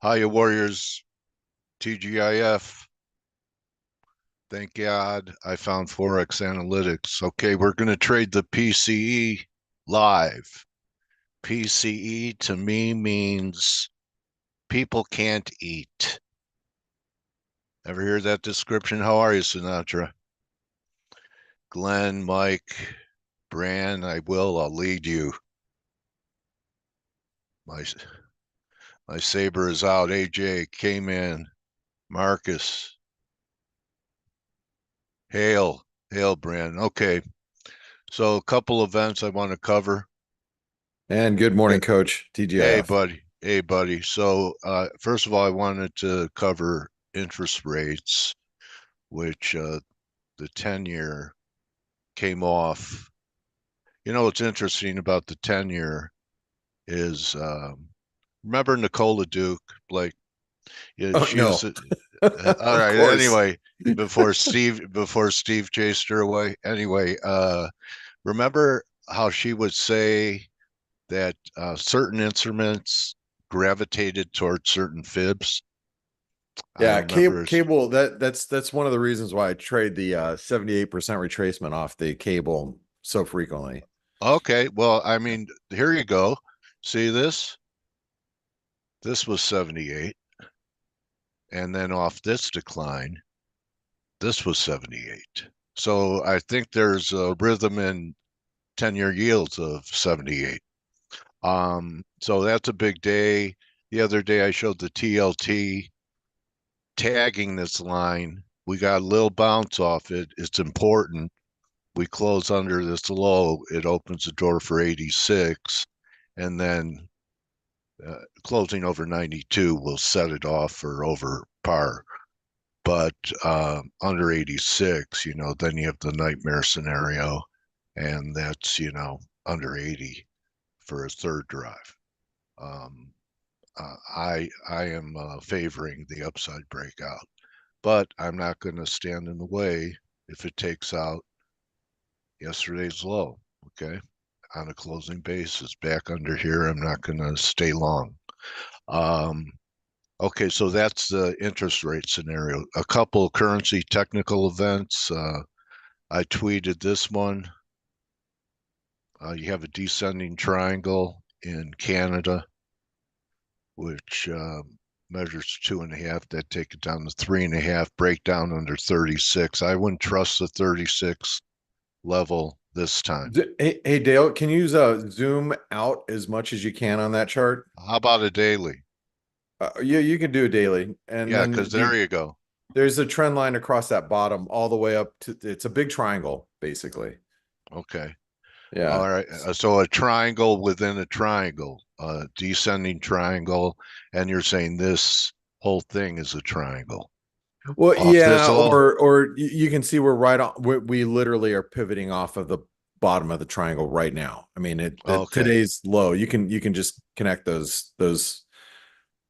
Hiya Warriors, TGIF. Thank God I found ForexAnalytix. Okay, we're going to trade the PCE live. PCE to me means people can't eat. Ever hear that description? How are you, Sinatra? Glenn, Mike, Bran, I'll lead you. My my saber is out. AJ, Kman, Marcus, Hail, Bran. Okay, so a couple events I want to cover. And good morning, Coach. Hey, TGIF. buddy. Hey, buddy. So, first of all, I wanted to cover interest rates, which the 10-year came off. You know, what's interesting about the 10-year is remember Nicola Duke, Blake? Yeah, Oh she was no, all of right. course. Anyway, before Steve chased her away. Anyway, remember how she would say that certain instruments gravitated towards certain fibs. I Yeah, cable, remember. cable. That's one of the reasons why I trade the 78% retracement off the cable so frequently. Okay, well, I mean, here you go. See this? This was 78. And then off this decline, this was 78. So I think there's a rhythm in 10-year yields of 78. So that's a big day. The other day I showed the TLT tagging this line. We got a little bounce off it. It's important. We close under this low. It opens the door for 86. And then closing over 92 will set it off for over par. But under 86, then you have the nightmare scenario, and that's, under 80 for a third drive. Um, I am favoring the upside breakout, but I'm not going to stand in the way if it takes out yesterday's low. Okay, on a closing basis, back under here, I'm not going to stay long. Um, okay, so that's the interest rate scenario. A couple currency technical events. I tweeted this one. You have a descending triangle in Canada, which measures 2.5. That take it down to 3.5. Breakdown under 36. I wouldn't trust the 36 level this time. Hey, Dale, can you zoom out as much as you can on that chart? How about a daily? Yeah, you can do a daily, and Yeah, because then there you go. there's a trend line across that bottom all the way up to it's a big triangle, basically. Okay. Yeah. All right. So a triangle within a triangle, a descending triangle, and you're saying this whole thing is a triangle. Well, Off this yeah, low? or you can see we're right on. We literally are pivoting off of the bottom of the triangle right now. I mean, Okay. today's low. You can just connect those.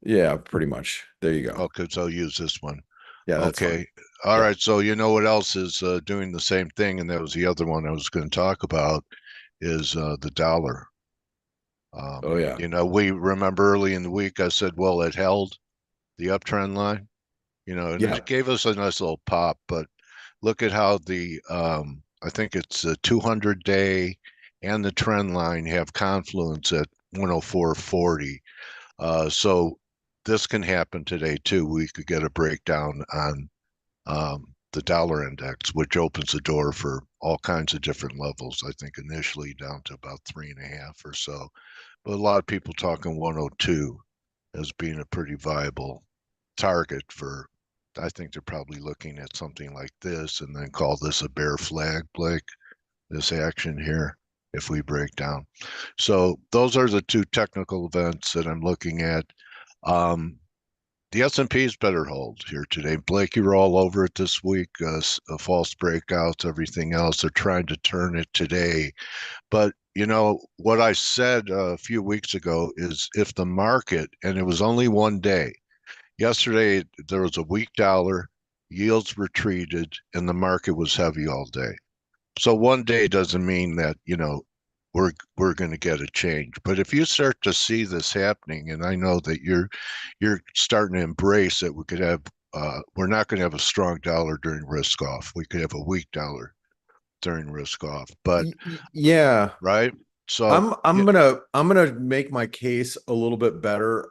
Yeah, pretty much. There you go. Okay, so I'll use this one. Yeah, that's fine. Okay. All Yeah, right. So you know what else is doing the same thing, and that was the other one I was going to talk about is the dollar. oh yeah, We remember early in the week I said, well, it held the uptrend line, and yeah. it gave us a nice little pop. But look at how I think it's the 200-day and the trend line have confluence at 104.40. So this can happen today too. We could get a breakdown on the dollar index, which opens the door for all kinds of different levels. I think initially down to about 3.5 or so, but a lot of people talking 102 as being a pretty viable target for. I think they're probably looking at something like this and then call this a bear flag, Blake, this action here, if we break down. So those are the two technical events that I'm looking at. Um, the S&Ps better hold here today. Blake, you're all over it this week. False breakouts, everything else. They're trying to turn it today. But what I said a few weeks ago is if the market, and it was only one day, yesterday there was a weak dollar, yields retreated, and the market was heavy all day. So one day doesn't mean that, we're going to get a change. But if you start to see this happening, and I know that you're starting to embrace that we could have we're not going to have a strong dollar during risk off. We could have a weak dollar during risk off, but Yeah. right. So I'm gonna make my case a little bit better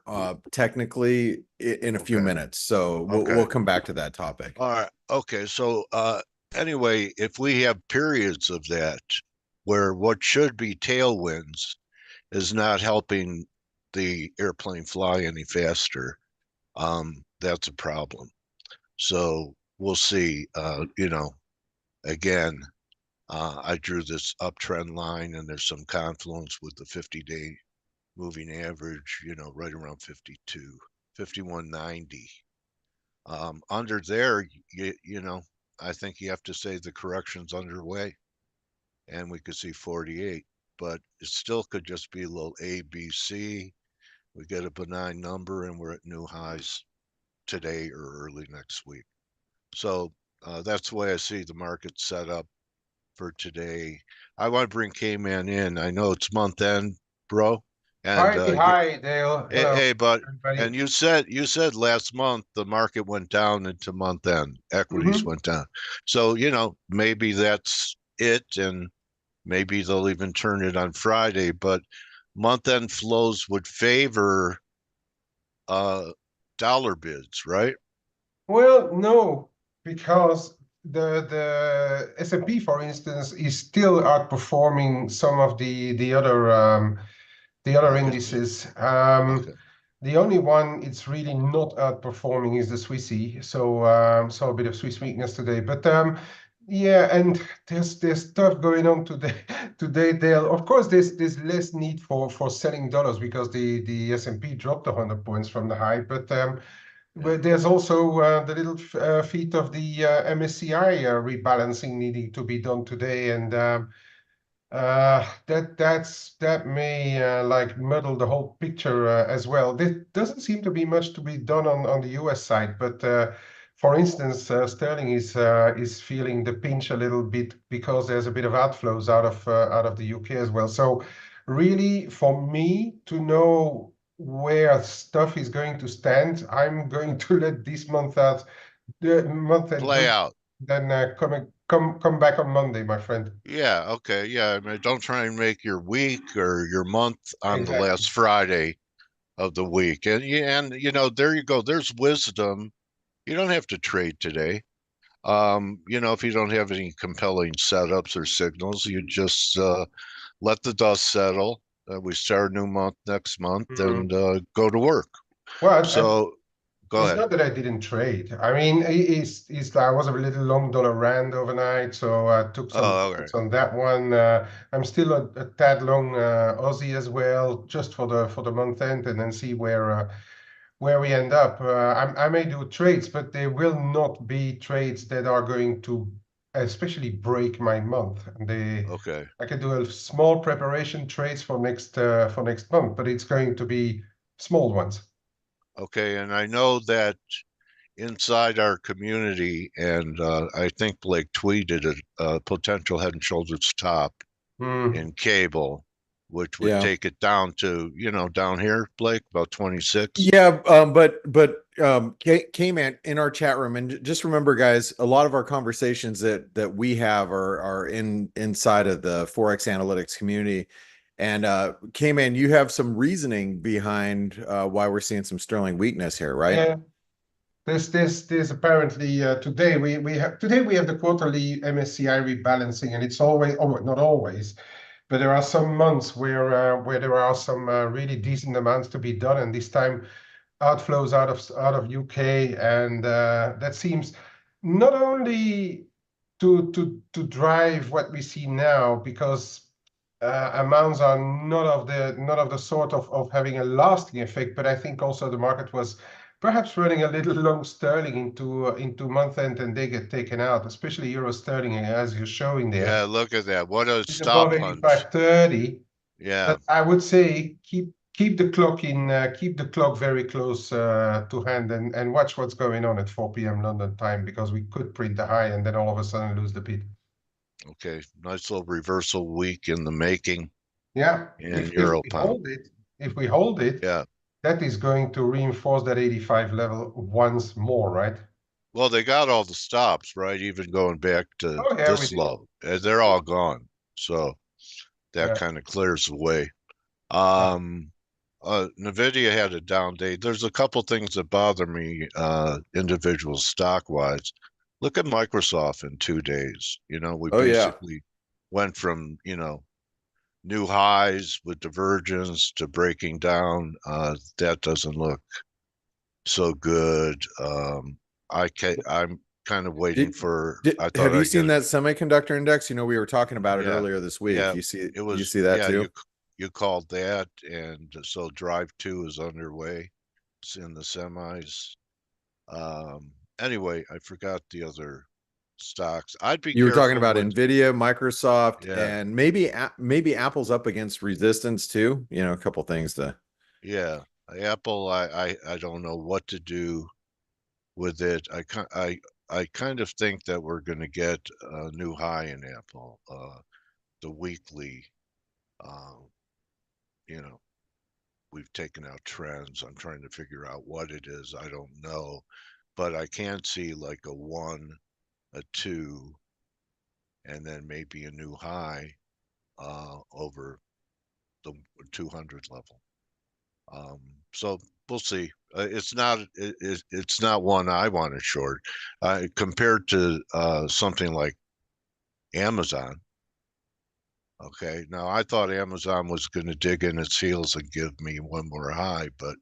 technically in a few okay, minutes. So we'll okay, come back to that topic. all right, okay. So anyway, if we have periods of that where what should be tailwinds is not helping the airplane fly any faster, that's a problem. So we'll see. Again, I drew this uptrend line, and there's some confluence with the 50-day moving average, right around 52, 51.90. Under there, I think you have to say the correction's underway, and we could see 48, but it still could just be a little A, B, C. We get a benign number, and we're at new highs today or early next week. So that's the way I see the market set up for today. I want to bring Kman in. I know it's month end, bro, and Hi, Dale. Hello, hey, but everybody. and you said last month the market went down into month end. Equities Hmm. went down. So, maybe that's it, and maybe they'll even turn it on Friday, but month end flows would favor uh dollar bids, right? Well, no, because the S&P, for instance, is still outperforming some of the other Okay. indices. Okay. The only one it's really not outperforming is the Swissy. So so a bit of Swiss weakness today. But yeah, and there's stuff going on today. Today, Dale. Of course, there's less need for selling dollars because the S&P dropped 100 points from the high. But Yeah. there's also the little feat of the MSCI rebalancing needing to be done today, and that may like muddle the whole picture as well. There doesn't seem to be much to be done on the US side, but for instance, sterling is feeling the pinch a little bit because there's a bit of outflows out of the UK as well. So really, for me to know where stuff is going to stand, I'm going to let this month out, the month and Play do, out. then come back on Monday, my friend. Yeah, okay. Yeah, I mean, don't try and make your week or your month on the Exactly. last Friday of the week. And there you go. There's wisdom. You don't have to trade today. If you don't have any compelling setups or signals, you just let the dust settle. We start a new month next month Mhm. and go to work. Well, So go it's ahead. not that I didn't trade. I mean, I was a little long dollar rand overnight, so I took some Oh, all right. profits on that one. I'm still a tad long Aussie as well, just for the month end, and then see where we end up. I may do trades, but they will not be trades that are going to especially break my month. Okay. I can do a small preparation trades for next month, but it's going to be small ones. Okay. And I know that inside our community, and I think Blake tweeted it, potential Head and Shoulders top Hmm. in cable, which would Yeah. take it down to, down here, Blake, about 26. Yeah, K-Man in our chat room, and just remember, guys, a lot of our conversations that we have are inside of the ForexAnalytix community. And K-Man, you have some reasoning behind why we're seeing some sterling weakness here, right? Yeah. There's apparently today we have the quarterly MSCI rebalancing, and it's always, oh, not always, but there are some months where there are some really decent amounts to be done, and this time outflows out of UK, and that seems not only to drive what we see now, because amounts are not of the sort of having a lasting effect, but I think also the market was perhaps running a little long sterling into month end, and they get taken out, especially euro sterling, as you're showing there. Yeah, look at that. What a It's above stop hunt. 85.30. Yeah. But I would say keep the clock keep the clock very close to hand, and watch what's going on at 4 p.m. London time, because we could print a high and then all of a sudden lose the bid. Okay. Nice little reversal week in the making. Yeah. in If euro we pound. hold it, Yeah. that is going to reinforce that 85 level once more, right? Well, they got all the stops, right? Even going back to Oh yeah, we this did. low, they're all gone. So that Yeah. kind of clears the way. Yeah. Nvidia had a down day. There's a couple things that bother me, individual stock wise. Look at Microsoft in 2 days. We Oh yeah. basically went from, new highs with divergence to breaking down. That doesn't look so good. I'm kind of waiting Did, for, I thought have you I'd get seen it. that semiconductor index? We were talking about it Yeah. earlier this week. Yeah. You It was, see that yeah, too? you called that. And so drive two is underway. It's in the semis. Um, anyway, I forgot the other stocks. I'd be You were talking careful about with, Nvidia, Microsoft, yeah, and maybe Apple's up against resistance too. A couple things to. yeah. Apple, I don't know what to do with it. I kind of think that we're going to get a new high in Apple. The weekly, um, you know, we've taken out trends. I'm trying to figure out what it is. I don't know, but I can see like a one, a two, and then maybe a new high over the 200 level. Um, so we'll see. It's not one I want to short. Compared to something like Amazon. Okay, now I thought Amazon was going to dig in its heels and give me one more high, but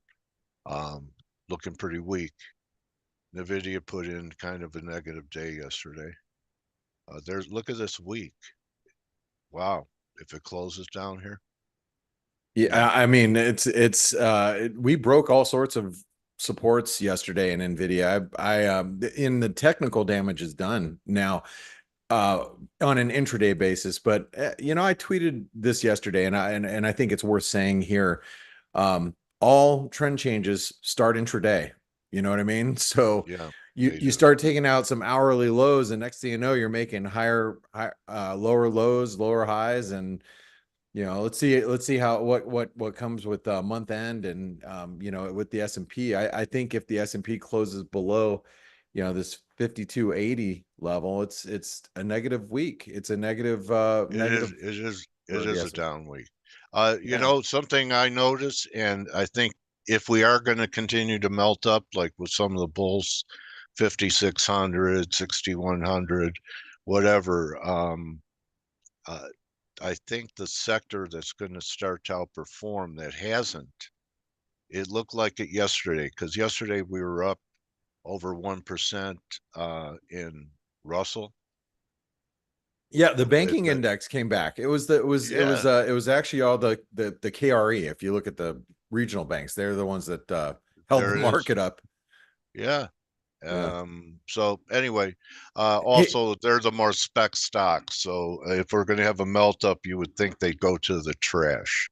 um, looking pretty weak. Nvidia put in kind of a negative day yesterday. Look at this week. Wow, if it closes down here, Yeah, yeah, I mean we broke all sorts of supports yesterday in Nvidia. I in the technical damage is done now uh on an intraday basis, but I tweeted this yesterday and I think it's worth saying here. All trend changes start intraday. You know what I mean? So yeah, you they you do. start taking out some hourly lows, and next thing you know, you're making lower lows, lower highs, and let's see how what comes with month end and with the S&P. I think if the S&P closes below this 5280 level, it's a negative week. It's a It is, negative it is, it for the is a S&P. down week. Yeah. Something I noticed, and I think if we are going to continue to melt up, like with some of the bulls, 5,600, 6,100, whatever, uh, I think the sector that's going to start to outperform that hasn't, it looked like it yesterday, because yesterday we were up over 1% in Russell. Yeah, the It, banking index came back. yeah, It was actually all the KRE. If you look at the regional banks, they're the ones that held the there it is. market up. Yeah. Yeah. So anyway, Hey, also they're the more spec stocks. So if we're going to have a melt up, you would think they go to the trash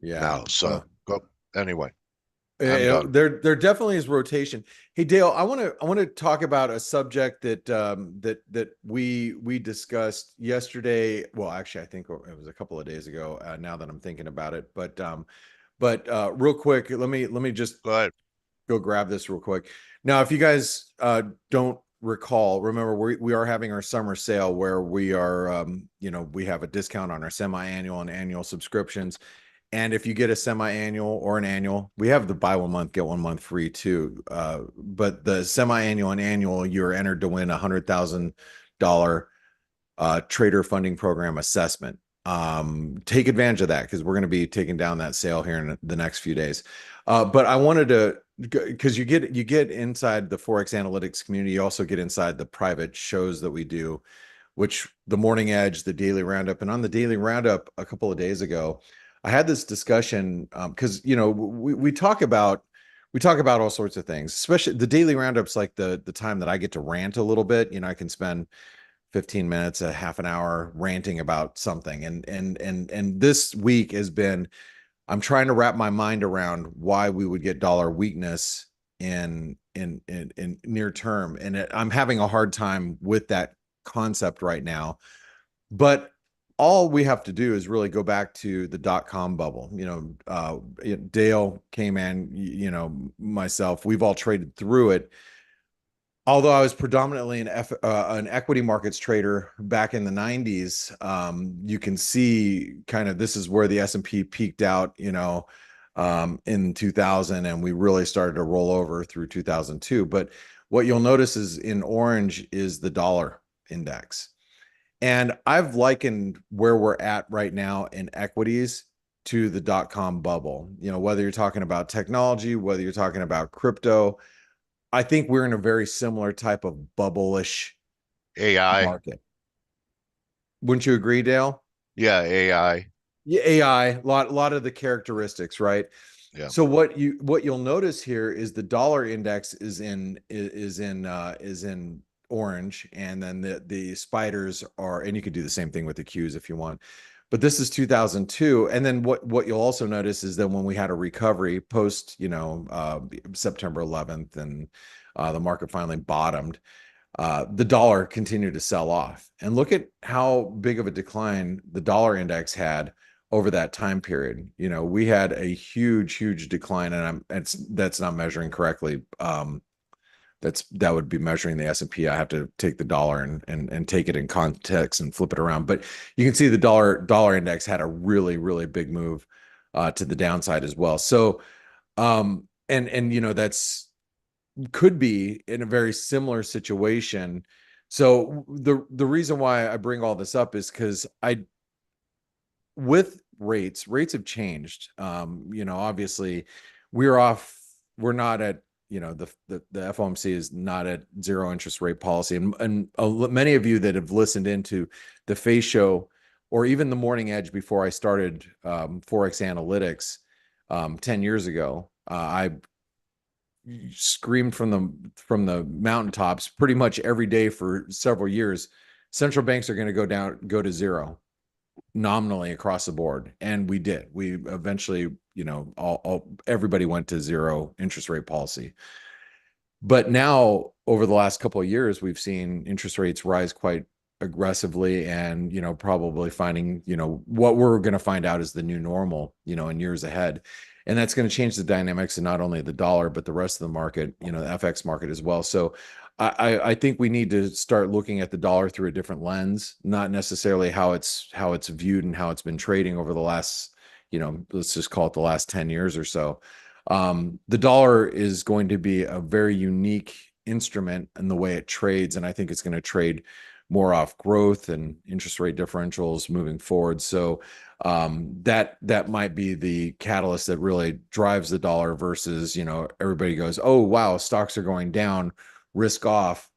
yeah. now. So Well, go anyway. I'm done. there definitely is rotation. Hey Dale, I want to talk about a subject that we discussed yesterday. Well, actually, I think it was a couple of days ago. Now that I'm thinking about it, but real quick, let me just Go ahead. go grab this real quick. Now, if you guys don't recall, remember we are having our summer sale where we are, we have a discount on our semi-annual and annual subscriptions. And if you get a semi-annual or an annual, we have the buy 1 month, get 1 month free too. But the semi-annual and annual, you're entered to win $100,000 trader funding program assessment. Take advantage of that because we're going to be taking down that sale here in the next few days. But I wanted to, because you get inside the ForexAnalytix community, you also get inside the private shows that we do, which the Morning Edge, the Daily Roundup, and on the Daily Roundup a couple of days ago, I had this discussion because we talk about all sorts of things, especially the Daily Roundup's like the time that I get to rant a little bit. I can spend 15 minutes, a half an hour ranting about something. And this week has been, I'm trying to wrap my mind around why we would get dollar weakness in near term. And I'm having a hard time with that concept right now. But all we have to do is really go back to the dot-com bubble. Dale, Kman, myself, we've all traded through it. Although I was predominantly an equity markets trader back in the 90s, you can see kind of this is where the S&P peaked out, in 2000, and we really started to roll over through 2002. But what you'll notice is in orange is the dollar index. And I've likened where we're at right now in equities to the dot-com bubble. Whether you're talking about technology, whether you're talking about crypto, I think we're in a very similar type of bubble-ish AI. market. Wouldn't you agree, Dale? Yeah, AI. Yeah, AI, a lot of the characteristics, right? Yeah. So what you'll notice here is the dollar index is in orange, and then the spiders are, and you could do the same thing with the Qs if you want. But this is 2002, and then what you'll also notice is that when we had a recovery post, September 11th, and the market finally bottomed, the dollar continued to sell off. And look at how big of a decline the dollar index had over that time period. We had a huge decline, and that's not measuring correctly. That would be measuring the S&P. I have to take the dollar and take it in context and flip it around. But you can see the dollar index had a really big move to the downside as well. So that's could be in a very similar situation. So the reason why I bring all this up is because with rates have changed. Obviously we're not at, the FOMC is not at zero interest rate policy. And many of you that have listened into the F.A.C.E show, or even the Morning Edge before I started ForexAnalytix 10 years ago, I screamed from the mountaintops pretty much every day for several years, central banks are going to go to zero nominally across the board. And we did. We eventually, everybody went to zero interest rate policy. But now over the last couple of years, we've seen interest rates rise quite aggressively, and probably finding what we're going to find out is the new normal in years ahead. And that's going to change the dynamics of not only the dollar but the rest of the market, the FX market as well. So I think we need to start looking at the dollar through a different lens, not necessarily how it's viewed and how it's been trading over the last, let's just call it the last 10 years or so. The dollar is going to be a very unique instrument in the way it trades, and I think it's going to trade more off growth and interest rate differentials moving forward. So that might be the catalyst that really drives the dollar versus, everybody goes, oh, wow, stocks are going down, risk off.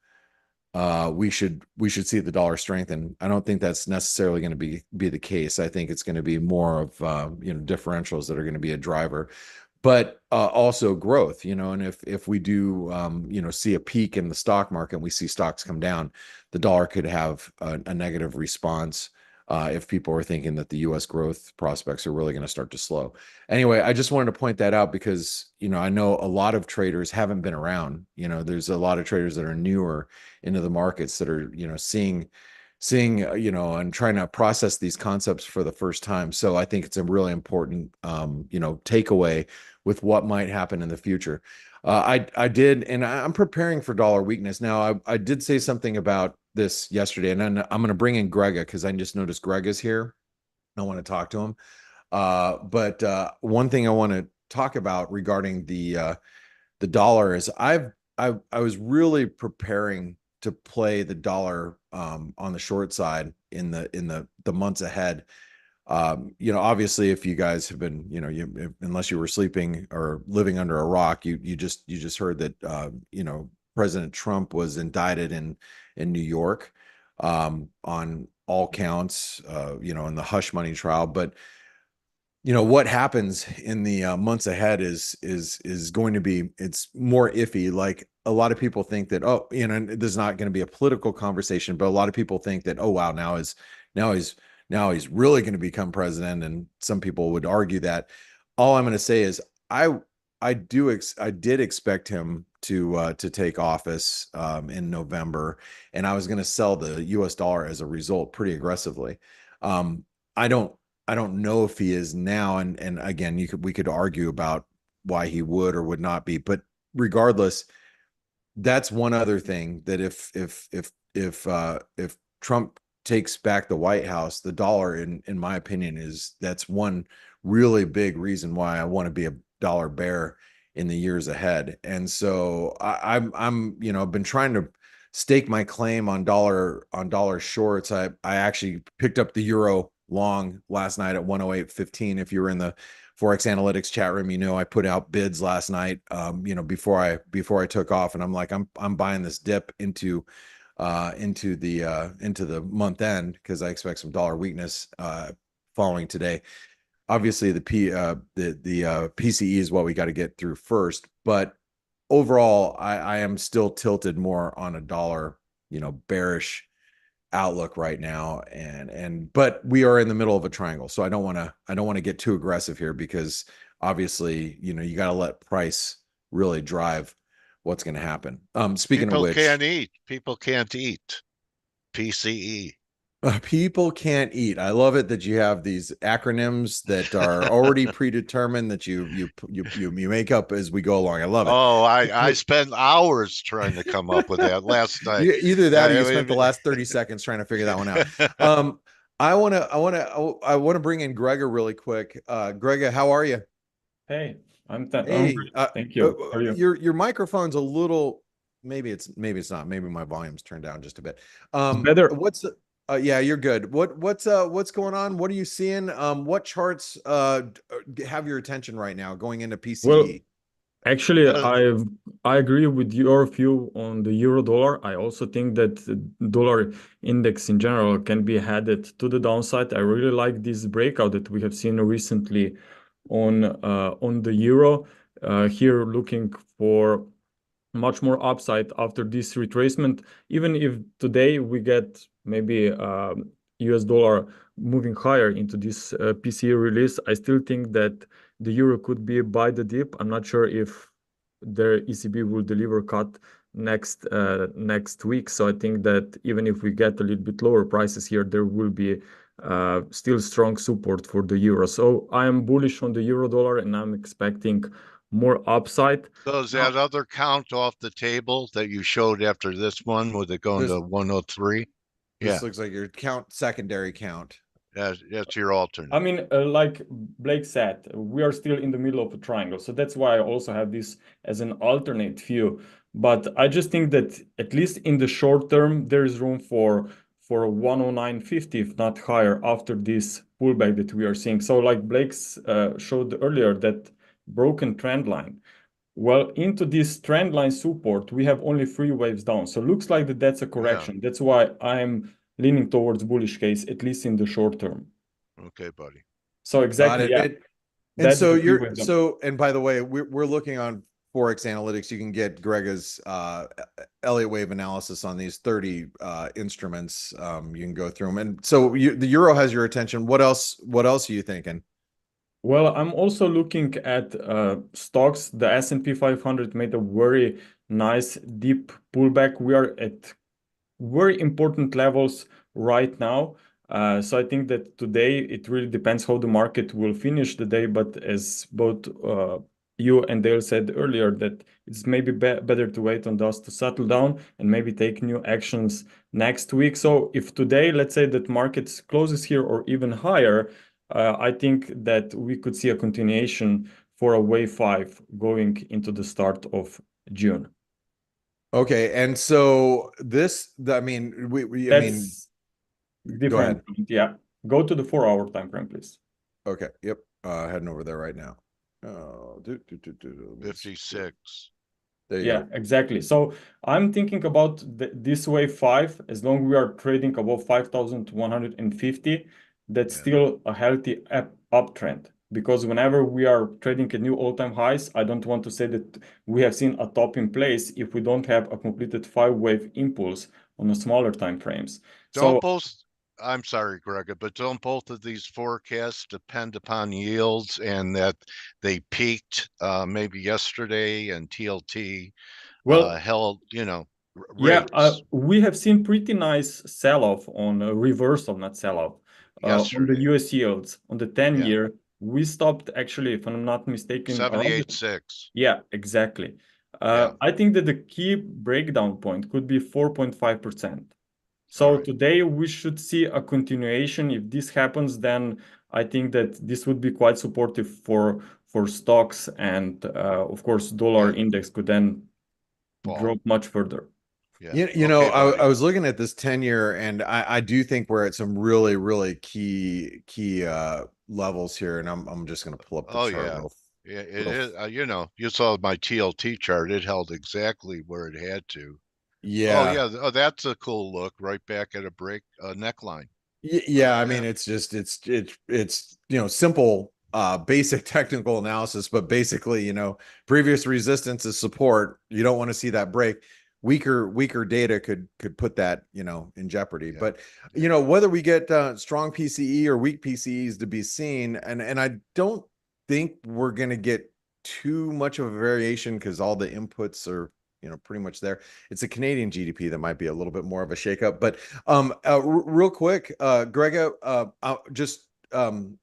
We should see the dollar strengthen. I don't think that's necessarily going to be the case. I think it's going to be more of, differentials that are going to be a driver. But also growth, and if we do, see a peak in the stock market and we see stocks come down, the dollar could have a negative response if people are thinking that the U.S. growth prospects are really going to start to slow. Anyway, I just wanted to point that out because, I know a lot of traders haven't been around. There's a lot of traders that are newer into the markets that are, seeing, and trying to process these concepts for the first time. So I think it's a really important, takeaway with what might happen in the future. I did, and I'm preparing for dollar weakness. Now, I did say something about this yesterday, and then I'm going to bring in Grega because I just noticed Greg is here. I want to talk to him. But one thing I want to talk about regarding the dollar is I was really preparing to play the dollar on the short side in the months ahead. Obviously, if you guys have been, unless you were sleeping or living under a rock, you just heard that, President Trump was indicted in New York on all counts, in the hush money trial. But what happens in the months ahead is going to be, it's more iffy. Like a lot of people think that, there's not going to be a political conversation, but a lot of people think that, oh wow, now he's really going to become president. And some people would argue that. All I'm going to say is I did expect him to take office in November, and I was going to sell the U.S. dollar as a result pretty aggressively. I don't know if he is now, and again, we could argue about why he would or would not be, but regardless, that's one other thing that if Trump takes back the White House, the dollar, in my opinion, that's one really big reason why I want to be a dollar bear in the years ahead. And so I'm I've been trying to stake my claim on dollar shorts. I actually picked up the euro long last night at 108.15. If you were in the ForexAnalytix chat room, I put out bids last night, before I took off, and I'm like, I'm buying this dip into the month end because I expect some dollar weakness following today. Obviously, the PCE is what we got to get through first, but overall, I am still tilted more on a dollar, bearish outlook right now, but we are in the middle of a triangle, so I don't want to get too aggressive here because obviously, you got to let price really drive what's going to happen. Speaking of which, people can't eat. PCE. People can't eat. I love it that you have these acronyms that are already predetermined that you make up as we go along. I love it. Oh, I spent hours trying to come up with that last night. Either that or you spent the last 30 seconds trying to figure that one out. I want to bring in Gregor really quick. Gregor, how are you? Hey, I'm Hey, great. Thank you. How are you? Your microphone's a little, maybe it's not. Maybe my volume's turned down just a bit. Better. Yeah, you're good. What's going on? What are you seeing? What charts have your attention right now going into PCE? Well, actually, I agree with your view on the euro dollar. I also think that the dollar index in general can be headed to the downside. I really like this breakout that we have seen recently on the euro. Here, looking for much more upside after this retracement. Even if today we get maybe US dollar moving higher into this PCE release, I still think that the euro could be by the dip. I'm not sure if the ECB will deliver cut next week. So I think that even if we get a little bit lower prices here, there will be still strong support for the euro. So I am bullish on the euro dollar, and I'm expecting more upside. So is that other count off the table that you showed after this one? With it going to 103? This looks like your secondary count. That's your alternate. I mean, like Blake said, we are still in the middle of a triangle. So that's why I also have this as an alternate view. But I just think that at least in the short term, there is room for 109.50, if not higher, after this pullback that we are seeing. So like Blake's showed earlier, that broken trend line. Well, into this trend line support, we have only 3 waves down. So it looks like that's a correction. That's why I'm leaning towards bullish case, at least in the short term. Okay, buddy. So exactly, yeah. And so and by the way, we're looking on ForexAnalytix. You can get Gregor's Elliott wave analysis on these 30 instruments. You can go through them. And so the euro has your attention. What else are you thinking? Well, I'm also looking at stocks. The S&P 500 made a very nice deep pullback. We are at very important levels right now. So I think that today it really depends how the market will finish the day. But as both you and Dale said earlier, that it's maybe better to wait on dust to settle down and maybe take new actions next week. So if today, let's say that market closes here or even higher, I think that we could see a continuation for a wave 5 going into the start of June. Okay, and so I mean, different. Go ahead. Yeah, go to the 4-hour time frame, please. Okay, yep, heading over there right now. 56. There you go. Exactly. So I'm thinking about this wave 5. As long as we are trading above 5,150, that's still a healthy uptrend. Because whenever we are trading at new all-time highs, I don't want to say that we have seen a top in place if we don't have a completed 5-wave impulse on the smaller time frames. I'm sorry, Greg, but don't both of these forecasts depend upon yields, and that they peaked maybe yesterday and TLT held, rates? We have seen pretty nice sell-off on a reversal, not sell-off, on the Yesterday, US yields on the 10 Yeah. year. We stopped actually, if I'm not mistaken, around 78.6. yeah, exactly. Yeah. I think that the key breakdown point could be 4.5%. So All right. today we should see a continuation. If this happens, then I think that this would be quite supportive for stocks, and of course, dollar And index could then fall. drop much further. Yeah. You know, Okay, buddy. I was looking at this 10-year, and I do think we're at some really key levels here, and I'm just going to pull up the Oh, chart yeah. real. Yeah, it real- is. You know, you saw my TLT chart. It held exactly where it had to. Oh, Yeah. yeah. Oh, that's a cool look. Right back at a break neckline. Yeah, I mean, it's just it's you know, simple basic technical analysis, but basically, you know, previous resistance is support. You don't want to see that break. Weaker data could put that, you know, in jeopardy. Yeah. But you know, whether we get strong PCE or weak PCEs to be seen, and I don't think we're going to get too much of a variation because all the inputs are, you know, pretty much there. It's a Canadian GDP that might be a little bit more of a shakeup. But real quick, Grega, just I'm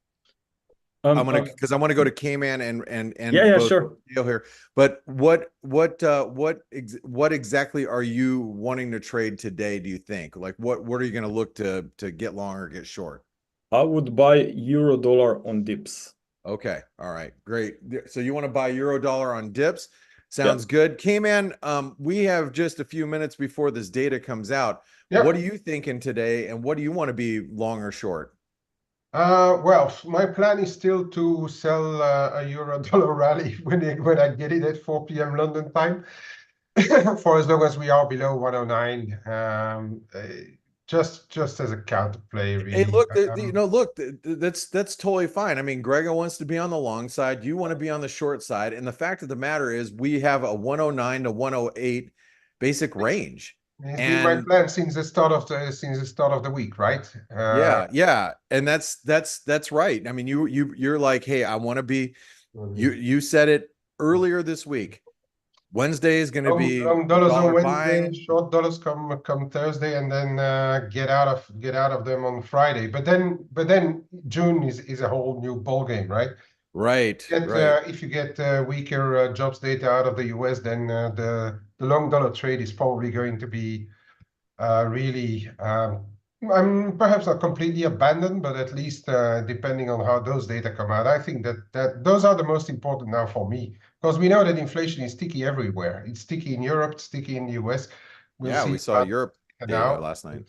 gonna, because I want to go to Kman and yeah, both sure. Dale here. But what exactly are you wanting to trade today? Do you think, like, what are you going to look to get long or get short? I would buy euro dollar on dips. Okay, all right, great. So you want to buy euro dollar on dips? Sounds good. Kman, we have just a few minutes before this data comes out. Yeah. What are you thinking today, and what do you want to be long or short? Well, my plan is still to sell a euro dollar rally when I get it at 4 p.m. London time, for as long as we are below 109. Just as a counterplay, Hey, really. look, you know, look, that's totally fine. I mean, Grega wants to be on the long side. You want to be on the short side. And the fact of the matter is we have a 109 to 108 basic range. It's been my plan since the start of the week, right? Yeah. And that's right. I mean, you're like, hey, I want to be, you said it earlier this week. Wednesday is going to be long dollars on Wednesday, buying. short dollars come Thursday, and then get out of them on Friday. But then June is a whole new ball game, right? Right. If you get weaker jobs data out of the US, then the long dollar trade is probably going to be really, I'm perhaps not completely abandoned, but at least depending on how those data come out, I think that those are the most important now for me, because we know that inflation is sticky everywhere. It's sticky in Europe, it's sticky in the US. We saw Europe data last night.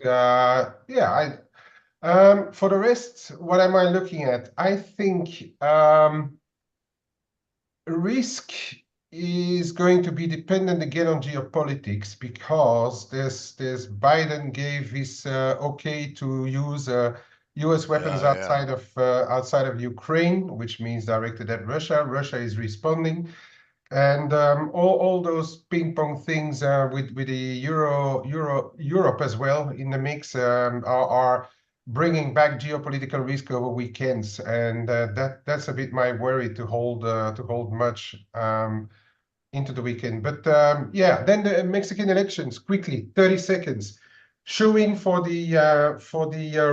For the rest, what am I looking at? I think risk is going to be dependent again on geopolitics, because there's Biden gave his okay to use U.S. weapons outside of Ukraine, which means directed at Russia. Russia is responding, and all those ping pong things with the Europe as well in the mix are bringing back geopolitical risk over weekends, and that's a bit my worry to hold much into the weekend. But then the Mexican elections quickly, 30 seconds. Showing for the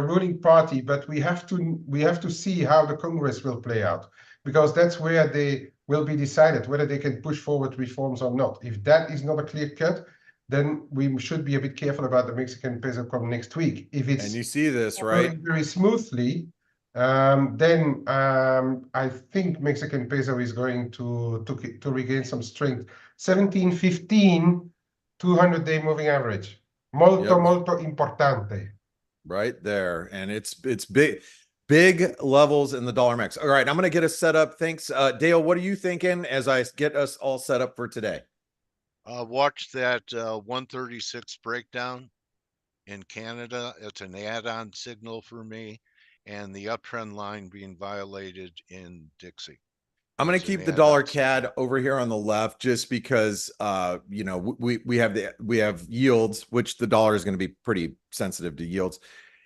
ruling party, but we have to see how the Congress will play out, because that's where they will be decided whether they can push forward reforms or not. If that is not a clear cut, then we should be a bit careful about the Mexican peso come next week. If it's and you see this, right? very smoothly, then I think Mexican peso is going to regain some strength. 17.15, 200-day moving average. Molto importante. Right there. And it's big levels in the dollar max. All right, I'm going to get us set up. Thanks. Dale, what are you thinking as I get us all set up for today? Watch that 136 breakdown in Canada. It's an add-on signal for me, and the uptrend line being violated in Dixie. I'm going to keep the dollar CAD over here on the left, just because you know, we have yields, which the dollar is going to be pretty sensitive to yields,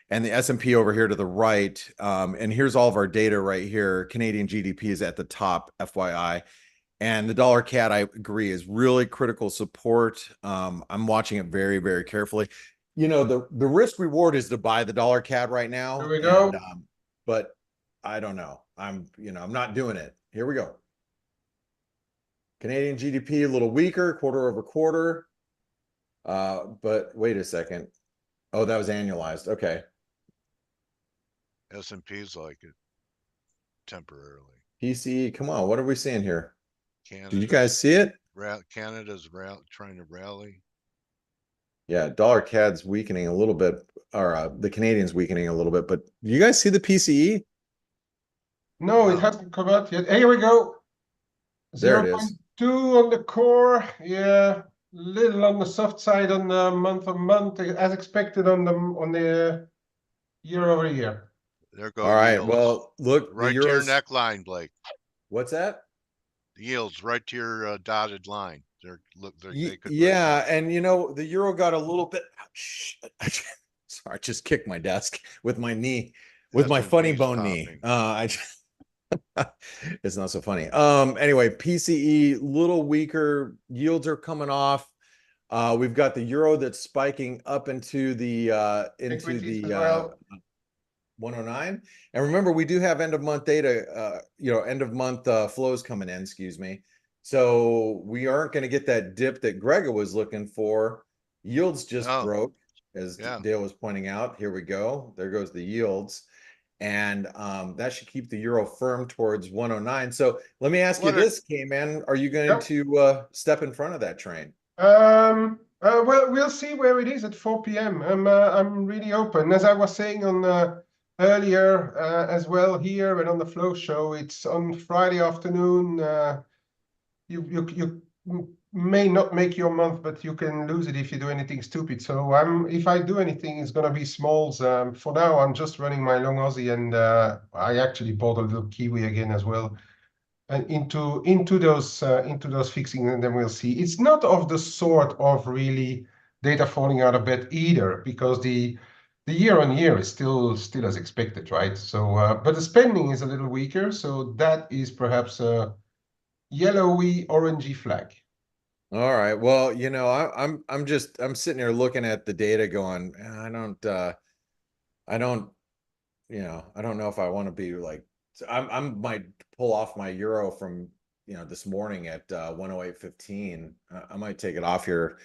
and the S&P over here to the right. And here's all of our data right here. Canadian GDP is at the top, FYI. And the dollar CAD, I agree, is really critical support. I'm watching it very carefully. you know, the risk reward is to buy the dollar CAD right now. Here we go. And, but I don't know. I'm not doing it. Here we go. Canadian GDP a little weaker, quarter over quarter. But wait a second. Oh, that was annualized. Okay. S&P's like it temporarily. PCE, come on. What are we seeing here? Did you Canada's guys see it? Canada's trying to rally. Yeah, dollar CAD's weakening a little bit, or the Canadian's weakening a little bit. But you guys see the PCE? No, it No. hasn't come out yet. Here we go. There it is. 0.2 on the core. Yeah, little on the soft side on the month-on-month, as expected on the year-over-year. There go All right. yields. Well, look, Right the to your euros. neckline, Blake. What's that? The yields right to your dotted line. They could break Yeah, out. and you know, the euro got a little bit. Sorry, I just kicked my desk with my knee, with my funny S&P's bone knee. It's not so funny. Anyway, PCE little weaker, yields are coming off. We've got the euro that's spiking up into the Equities as well. 109. And remember, we do have end of month data, end of month flows coming in, excuse me. So we aren't going to get that dip that Grega was looking for. Yields just broke, as Dale was pointing out. Here we go. There goes the yields. And that should keep the euro firm towards 109. So let me ask you this, Kman. Are you going to step in front of that train? Well, we'll see where it is at 4 p.m. I'm really open. As I was saying on earlier as well here and on the Flow Show, it's on Friday afternoon. You may not make your month, but you can lose it if you do anything stupid. So if I do anything, it's gonna be smalls. For now, I'm just running my long Aussie, and I actually bought a little Kiwi again as well. And into those fixing, and then we'll see. It's not of the sort of really data falling out of bed either, because the year on year is still as expected, right? So, but the spending is a little weaker, so that is perhaps a yellowy orangey flag. All right. Well, I'm sitting here looking at the data going, I don't know if I want to be like, I might pull off my euro from, this morning at 108.15. I might take it off here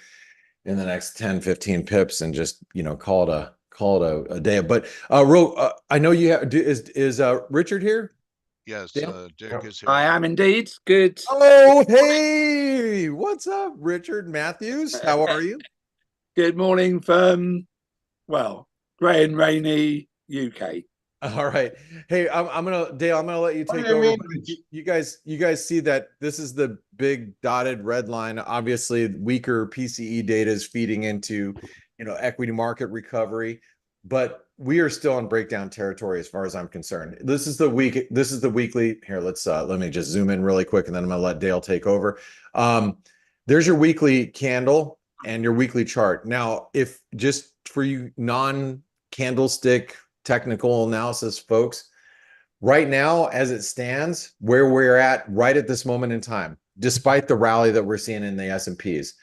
in the next 10, 15 pips and just, call it a day. But I know you have, is Richard here? Yes, Dale? Dick is here. I am indeed. Good. Oh, hey, what's up, Richard Matthews? How are you? Good morning from, well, grey and rainy UK. All right. Hey, Dale, I'm gonna let you take over. You guys see that this is the big dotted red line. Obviously, weaker PCE data is feeding into, equity market recovery, but we are still in breakdown territory as far as I'm concerned. This is the weekly. Here, let me just zoom in really quick, and then I'm gonna let Dale take over. There's your weekly candle and your weekly chart. Now, if just for you non-candlestick technical analysis folks, right now, as it stands, where we're at right at this moment in time, despite the rally that we're seeing in the S&Ps,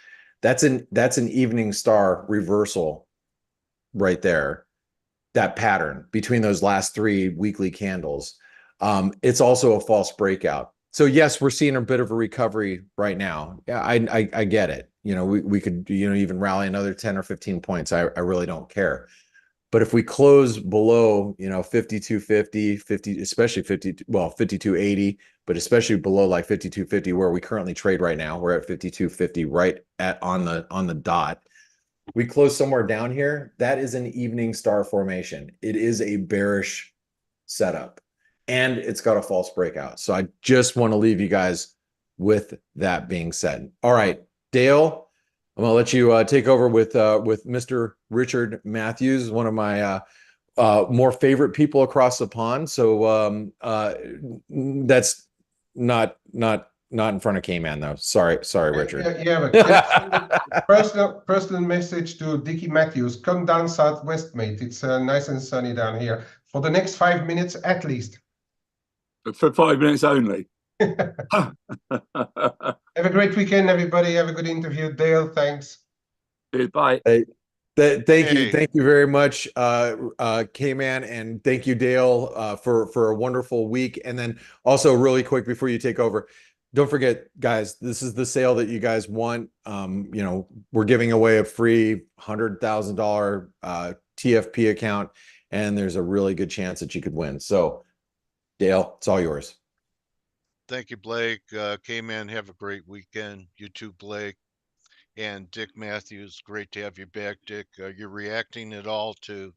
that's an evening star reversal right there. That pattern between those last three weekly candles. It's also a false breakout. So yes, we're seeing a bit of a recovery right now. Yeah, I get it. We could even rally another 10 or 15 points. I really don't care. But if we close below, 52.50, 50, especially 52.80, but especially below like 52.50, where we currently trade right now, we're at 52.50 right at on the dot. We close somewhere down here. That is an evening star formation. It is a bearish setup, and it's got a false breakout. So I just want to leave you guys with that being said. All right, Dale, I'm gonna let you take over with Mr. Richard Matthews, one of my more favorite people across the pond. So that's not in front of Kman though. Sorry, Richard. Yeah, but personal message to Dickie Matthews: come down southwest, mate. It's nice and sunny down here for the next 5 minutes at least. For 5 minutes only. Have a great weekend, everybody. Have a good interview. Dale, thanks. Goodbye. Hey, Hey. Thank you very much, Kman, and thank you, Dale, for a wonderful week. And then also, really quick before you take over, don't forget, guys, this is the sale that you guys want. You know, we're giving away a free $100,000 TFP account, and there's a really good chance that you could win. So, Dale, it's all yours. Thank you, Blake. Kman, have a great weekend. You too, Blake. And Dick Matthews, great to have you back, Dick. You're reacting at all to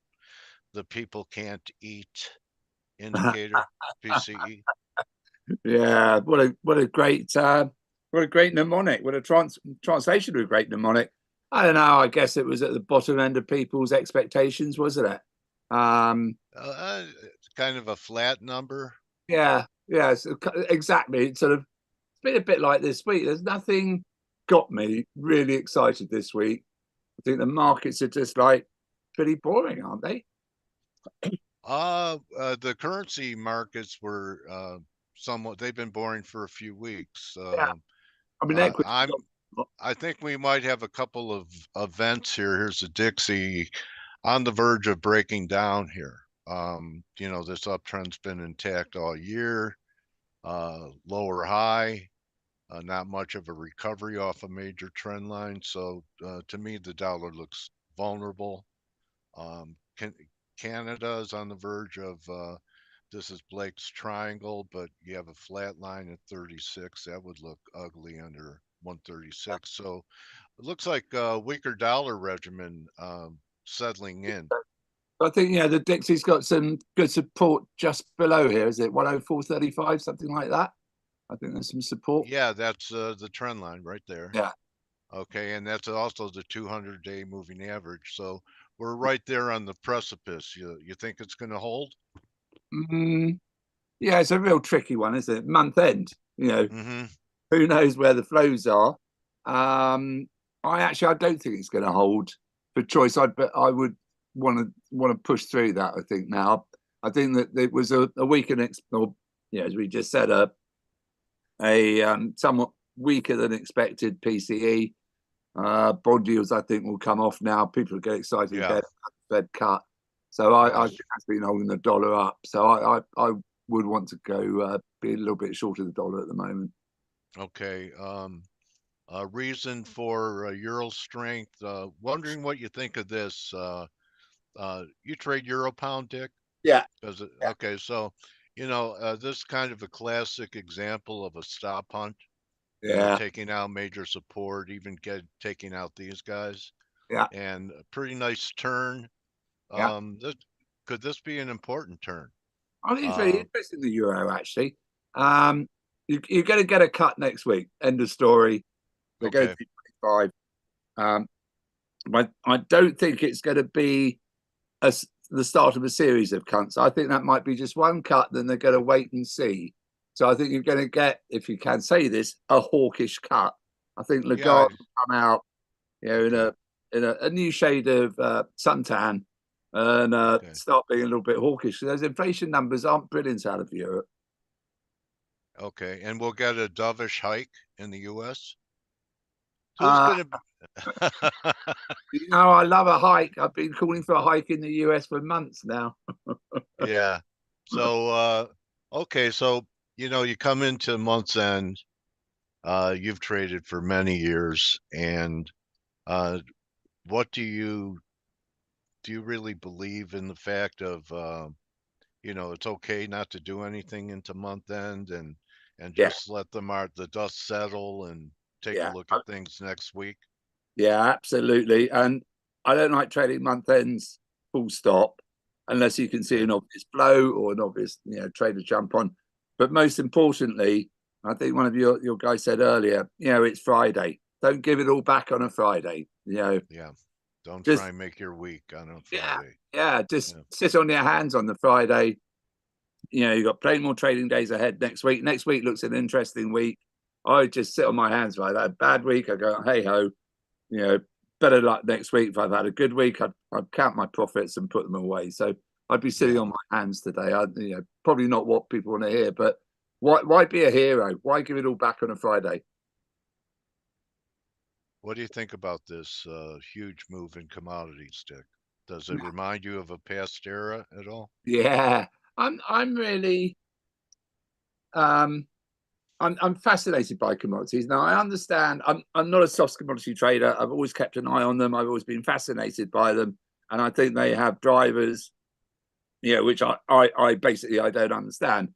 the people can't eat indicator, PCE? Yeah, what a great mnemonic. What a translation of a great mnemonic. I don't know. I guess it was at the bottom end of people's expectations, wasn't it? It's kind of a flat number. Yeah, so exactly. It's been a bit like this week. There's nothing got me really excited this week. I think the markets are just like pretty boring, aren't they? The currency markets were somewhat, they've been boring for a few weeks. Yeah. I mean, equity. I think we might have a couple of events here. Here's the Dixie on the verge of breaking down here. You know, this uptrend's been intact all year. Lower high, not much of a recovery off a major trend line. So to me, the dollar looks vulnerable. Canada is on the verge of this is Blake's triangle, but you have a flat line at 36. That would look ugly under 136. So it looks like a weaker dollar regimen settling in. I think, yeah, the Dixie's got some good support just below here. Is it 104.35, something like that? I think there's some support. Yeah, that's the trend line right there. Yeah. Okay, and that's also the 200-day moving average. So we're right there on the precipice. You think it's going to hold? Yeah, it's a real tricky one, isn't it? Month end, you know, who knows where the flows are. I don't think it's going to hold for choice. I would want to push through that. I think now. I think that it was a weaker as we just said, a somewhat weaker than expected PCE. Bond yields, I think, will come off now. People will get excited again about the Fed cut. So I think that's been holding the dollar up. So I would want to go be a little bit short of the dollar at the moment. Okay. A reason for euro strength. Wondering what you think of this. You trade euro pound, Dick? Yeah. Okay, so you know this is kind of a classic example of a stop hunt. You know, taking out major support, even taking out these guys. Yeah. And a pretty nice turn. Could this be an important turn? I think it's very interesting, the euro, actually. You're going to get a cut next week. End of story. They're going to be 25. But I don't think it's going to be the start of a series of cuts. I think that might be just one cut, then they're going to wait and see. So I think you're going to get, if you can say this, a hawkish cut. I think Lagarde will come out, you know, in a new shade of suntan and start being a little bit hawkish. Those inflation numbers aren't brilliant out of Europe. Okay, and we'll get a dovish hike in the U.S. Who's going to? You know, I love a hike. I've been calling for a hike in the U.S. for months now. Yeah. So okay, so you know, you come into month's end. You've traded for many years, and what do you really believe in the fact of you know, it's okay not to do anything into month end and just let the dust settle and take a look at things next week? Yeah, absolutely. And I don't like trading month ends full stop unless you can see an obvious blow or an obvious, you know, trade to jump on. But most importantly, I think one of your guys said earlier, you know, it's Friday. Don't give it all back on a Friday. You know. Yeah. Don't try and make your week on a Friday. Yeah, just sit on your hands on the Friday. You know, you've got plenty more trading days ahead next week. Next week looks an interesting week. I just sit on my hands like that. Bad week, I go, hey ho, you know, better luck next week. If I've had a good week, I'd count my profits and put them away. So I'd be sitting on my hands today. You know, probably not what people want to hear, but why be a hero? Why give it all back on a Friday? What do you think about this huge move in commodities, Dick? Does it remind you of a past era at all? Yeah, I'm really I'm fascinated by commodities. Now I understand I'm not a soft commodity trader. I've always kept an eye on them. I've always been fascinated by them, and I think they have drivers, which I basically I don't understand.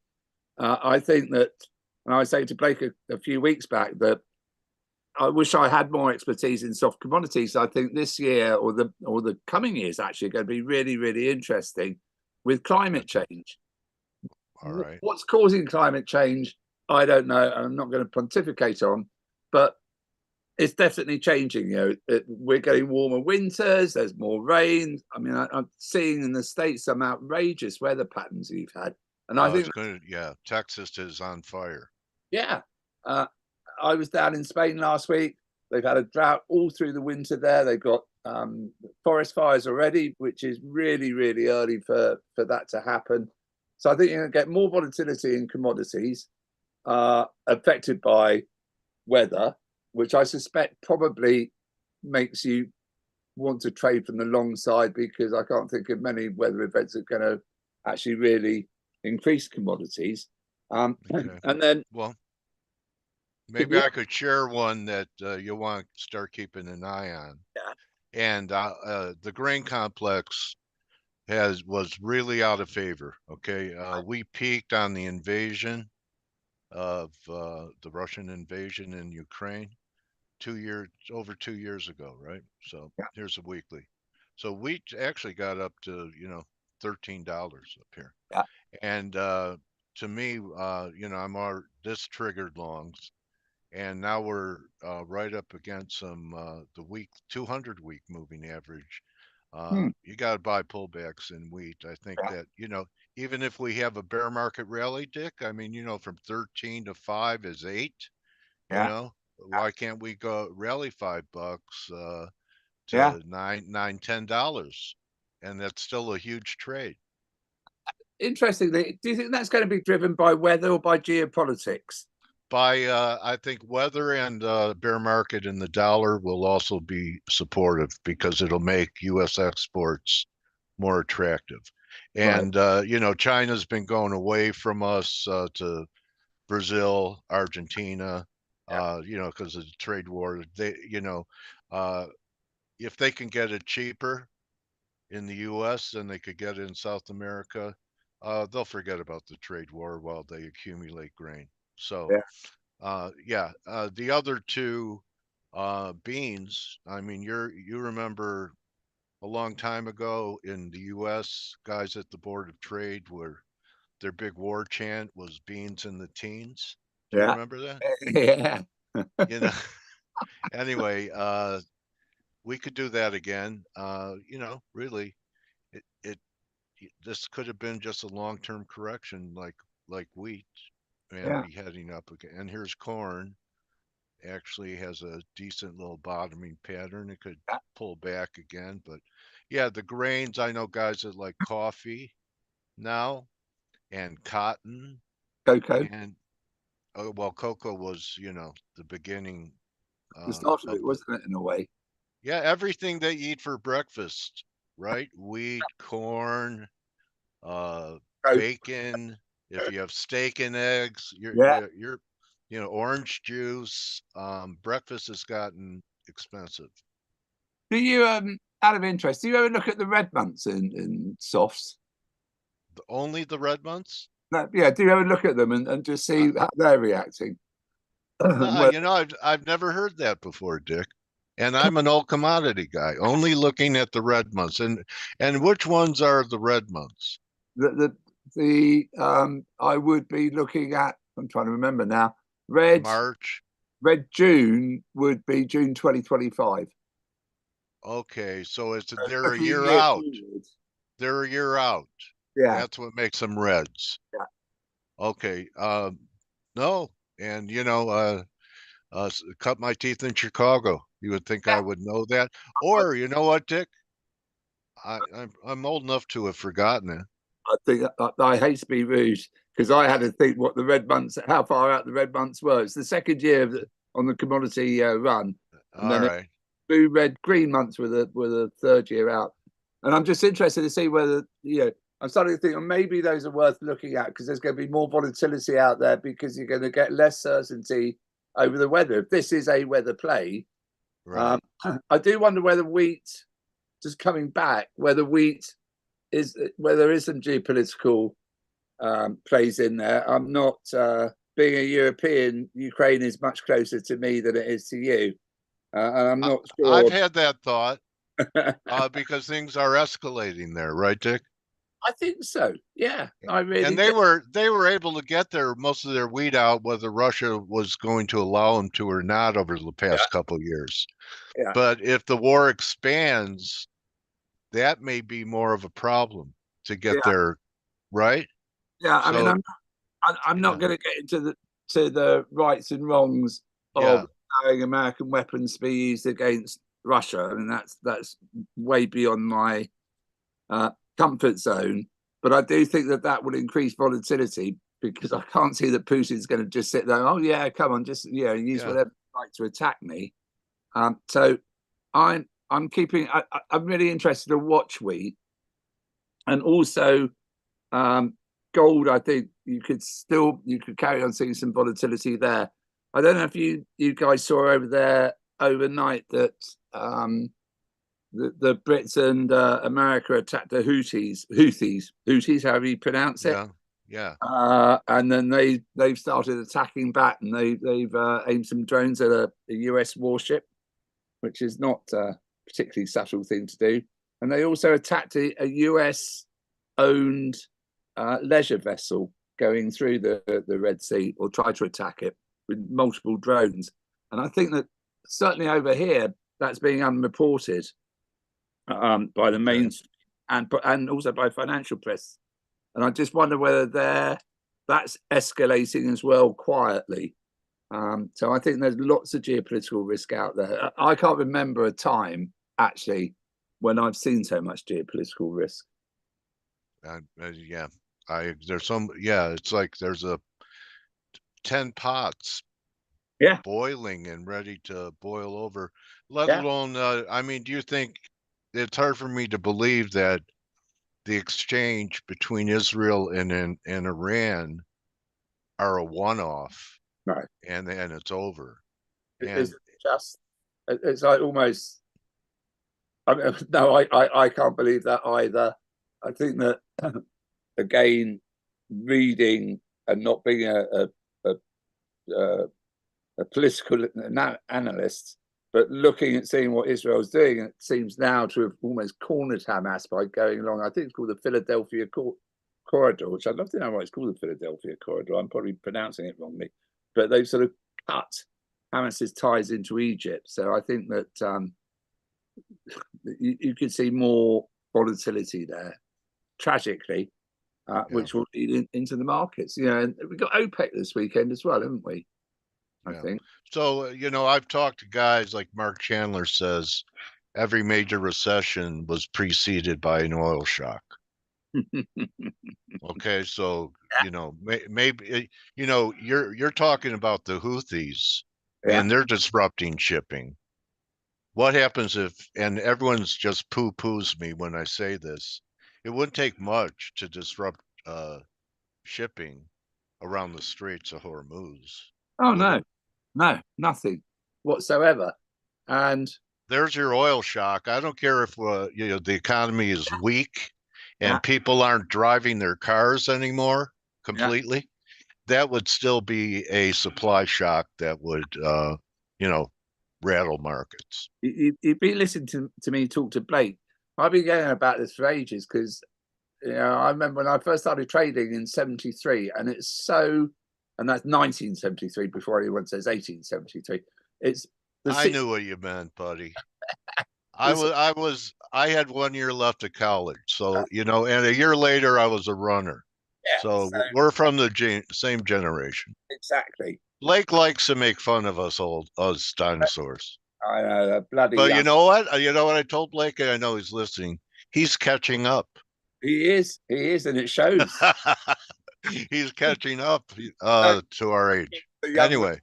I think that, and I was saying to Blake a few weeks back that I wish I had more expertise in soft commodities. I think this year or the coming years actually are going to be really, really interesting with climate change. All right. What's causing climate change? I don't know, and I'm not going to pontificate on, but it's definitely changing. We're getting warmer winters. There's more rain. I mean, I'm seeing in the States some outrageous weather patterns you've had, and I think, Texas is on fire. yeah. I was down in Spain last week. They've had a drought all through the winter there. They've got forest fires already, which is really, really early for that to happen. So I think you're going to get more volatility in commodities affected by weather, which I suspect probably makes you want to trade from the long side, because I can't think of many weather events that are going to actually really increase commodities. Okay. And then, well, maybe I could share one that you'll want to start keeping an eye on. Yeah. And the grain complex was really out of favor. Okay, we peaked on the invasion of the Russian invasion in Ukraine over 2 years ago, right? So here's a weekly. So wheat actually got up to $13 up here. Yeah. And to me, this triggered longs, and now we're right up against the 200 week moving average. You got to buy pullbacks in wheat. I think that even if we have a bear market rally, Dick, I mean, from 13 to 5 is 8. Why can't we go rally $5 to $9-10, and that's still a huge trade. Interestingly, do you think that's going to be driven by weather or by geopolitics? By I think weather and bear market in the dollar will also be supportive, because it'll make U.S. exports more attractive. And China's been going away from us to Brazil, Argentina, because of the trade war. They, if they can get it cheaper in the U.S. than they could get it in South America, they'll forget about the trade war while they accumulate grain. So, the other two, beans. I mean, you remember a long time ago in the U.S., guys at the Board of Trade their big war chant was beans in the teens. Do you remember that? Yeah. Anyway, we could do that again. Really, this could have been just a long-term correction, like wheat, and be heading up again. And here's corn. Actually has a decent little bottoming pattern. It could pull back again, but the grains, I know guys that like coffee now, and cotton, Cocoa. and cocoa was the beginning, The start of it, wasn't it, in a way? Yeah, everything they eat for breakfast, right? Wheat, corn, bacon. If you have steak and eggs, you're orange juice. Breakfast has gotten expensive. Do you, out of interest, do you ever look at the red months in softs? Only the red months? No, do you ever look at them and just see how they're reacting? No, I've never heard that before, Dick. And I'm an old commodity guy, only looking at the red months. And which ones are the red months? I would be looking at, I'm trying to remember now. Red June would be June 2025. Okay, so they're a year out. They're a year out. Yeah. That's what makes them reds. Yeah. Okay. No. And cut my teeth in Chicago. You would think I would know that. Or you know what, Dick? I'm old enough to have forgotten it. I think I hate to be rude, because I had to think what the red months, how far out the red months were. It's the second year on the commodity run, And then right. blue, red, green months with a third year out. And I'm just interested to see whether, I'm starting to think, well, maybe those are worth looking at because there's going to be more volatility out there because you're going to get less certainty over the weather. If this is a weather play, Right. I do wonder whether wheat, just coming back, whether there is some geopolitical plays in there. I'm not, being a European, Ukraine is much closer to me than it is to you. And I'm not sure. I've had that thought because things are escalating there, right, Dick? I think so. Yeah, I really. And they were able to get most of their wheat out, whether Russia was going to allow them to or not over the past couple of years. Yeah. But if the war expands, that may be more of a problem to get there, right? Yeah, I mean, I'm not going to get into the rights and wrongs of allowing American weapons to be used against Russia. I mean, that's way beyond my comfort zone. But I do think that will increase volatility because I can't see that Putin's going to just sit there. Oh yeah, come on, just use whatever you like to attack me. So I'm keeping. I'm really interested to watch wheat, and also gold. I think you could carry on seeing some volatility there. I don't know if you guys saw over there overnight that the Brits and America attacked the Houthis, however you pronounce it. Yeah. And then they've started attacking back, and they've aimed some drones at a US warship, which is not a particularly subtle thing to do. And they also attacked a US owned leisure vessel going through the Red Sea, or tried to attack it with multiple drones. And I think that certainly over here, that's being unreported by the mainstream and also by financial press. And I just wonder whether that's escalating as well quietly. So I think there's lots of geopolitical risk out there. I can't remember a time actually when I've seen so much geopolitical risk. It's like there's 10 pots boiling and ready to boil over, let alone I mean, do you think it's hard for me to believe that the exchange between Israel and Iran are a one-off, right? And it's over. It's like almost. I mean, no, I can't believe that either. I think that again, reading and not being a political analyst, but looking at seeing what Israel's doing, it seems now to have almost cornered Hamas by going along. I think it's called the Philadelphia Corridor, which I'd love to know why it's called the Philadelphia Corridor. I'm probably pronouncing it wrongly, but they've sort of cut Hamas's ties into Egypt. So I think that you could see more volatility there, tragically, which will lead into the markets. And we've got OPEC this weekend as well, haven't we? I think. So, I've talked to guys like Mark Chandler says every major recession was preceded by an oil shock. Okay, so maybe you're talking about the Houthis and they're disrupting shipping. What happens if, and everyone's just poo-poos me when I say this, it wouldn't take much to disrupt shipping around the Straits of Hormuz. Oh no, nothing whatsoever. And there's your oil shock. I don't care if the economy is weak and people aren't driving their cars anymore completely. That would still be a supply shock that would rattle markets. You'd be listening to me talk to Blake. I've been going about this for ages because I remember when I first started trading in '73, and and that's 1973 before anyone says 1873. I knew what you meant, buddy. I had 1 year left of college, so and a year later I was a runner. So we're from the same generation. Exactly. Blake likes to make fun of us dinosaurs. I know, bloody. But you know what? I told Blake, and I know he's listening. He's catching up. He is, and it shows. He's catching up to our age. Anyway.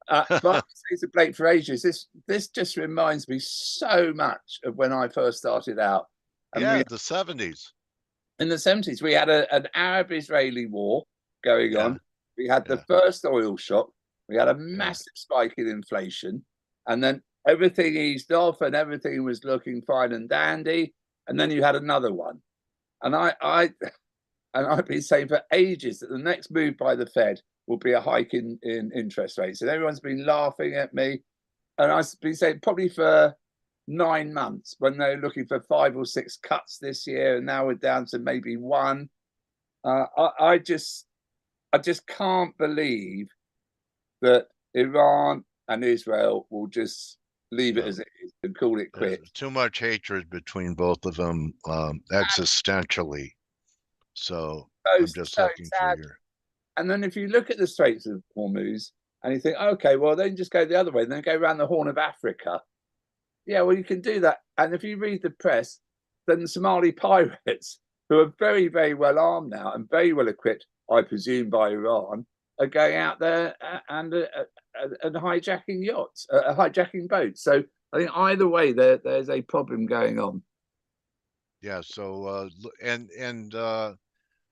But I say to Blake for ages, this just reminds me so much of when I first started out. And yeah, the 70s. in the 70s, we had an Arab-Israeli war going Yeah. on. We had the Yeah. first oil shock. We had a massive spike in inflation. And then everything eased off and everything was looking fine and dandy. And then you had another one. And I've been saying for ages that the next move by the Fed will be a hike in interest rates. And everyone's been laughing at me. And I've been saying probably for 9 months when they're looking for 5 or 6 cuts this year, and now we're down to maybe 1. I just can't believe that Iran and Israel will just leave it as it is and call it quits. There's too much hatred between both of them existentially. So I'm just looking for your. And then if you look at the Straits of Hormuz and you think, okay, well, then just go the other way, then go around the Horn of Africa. Yeah, well, you can do that. And if you read the press, then the Somali pirates, who are very, very well armed now and very well equipped, I presume, by Iran, are going out there and hijacking yachts, hijacking boats. So I think either way, there's a problem going on. Yeah. So